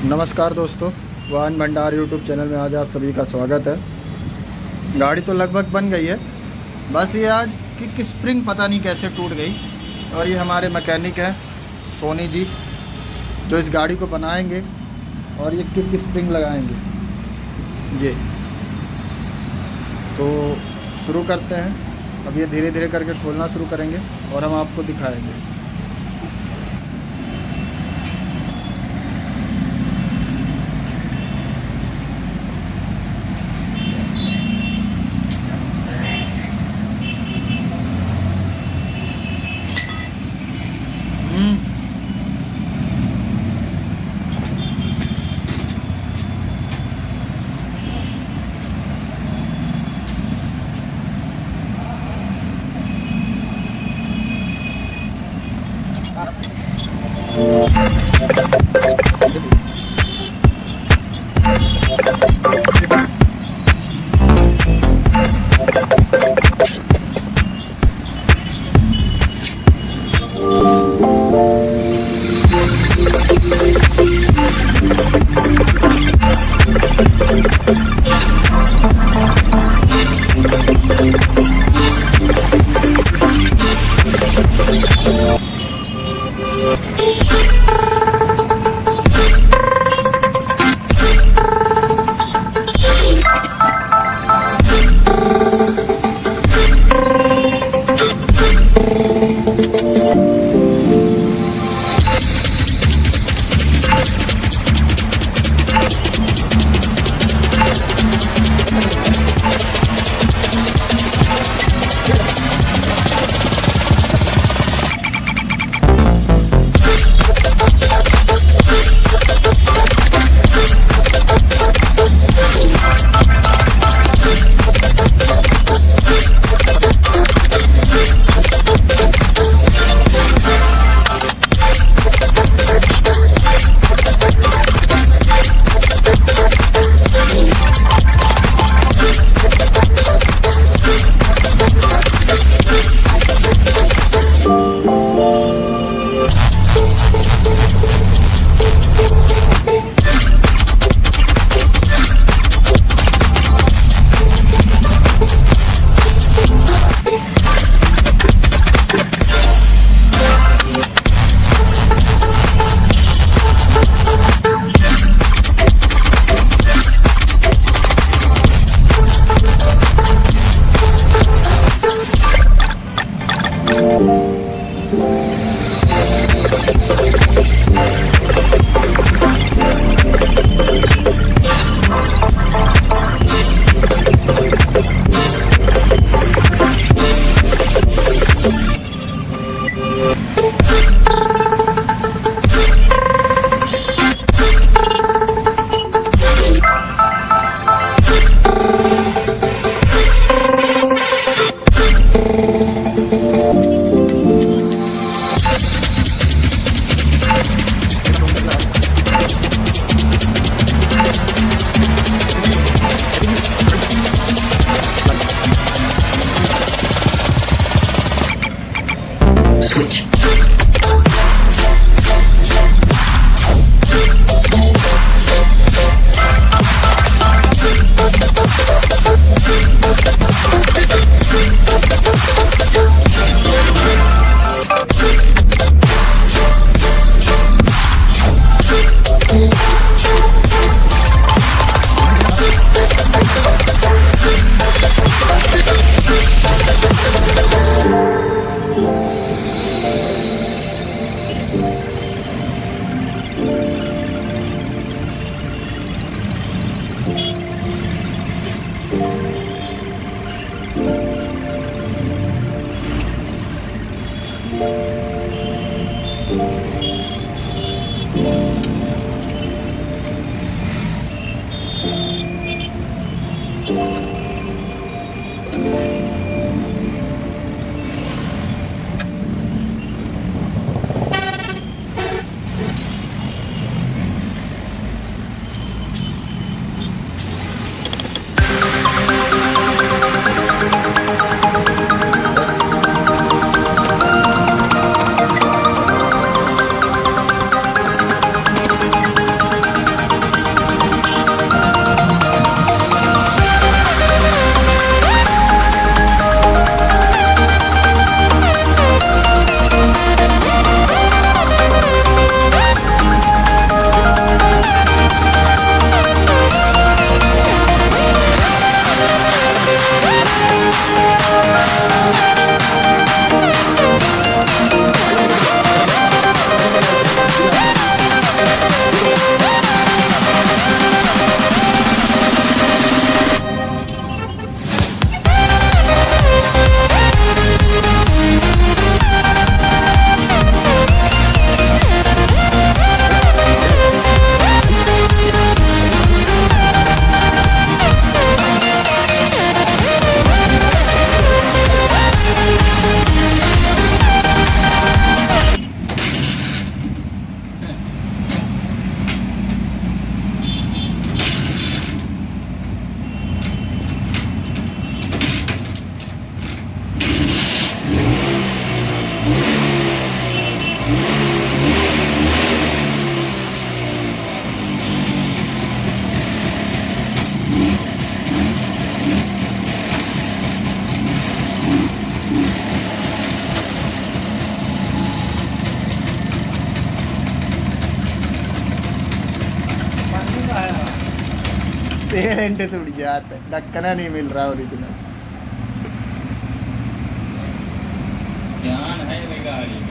नमस्कार दोस्तों, वाहन भंडार यूट्यूब चैनल में आज आप सभी का स्वागत है। गाड़ी तो लगभग बन गई है, बस ये आज किक स्प्रिंग पता नहीं कैसे टूट गई। और ये हमारे मैकेनिक हैं सोनी जी, जो इस गाड़ी को बनाएंगे और ये किक स्प्रिंग लगाएंगे। ये तो शुरू करते हैं। अब ये धीरे धीरे करके खोलना शुरू करेंगे और हम आपको दिखाएंगे। पेरेंट टूट जाता है, ढक्कना नहीं मिल रहा ओरिजिनल। जान है मेरी गाड़ी में।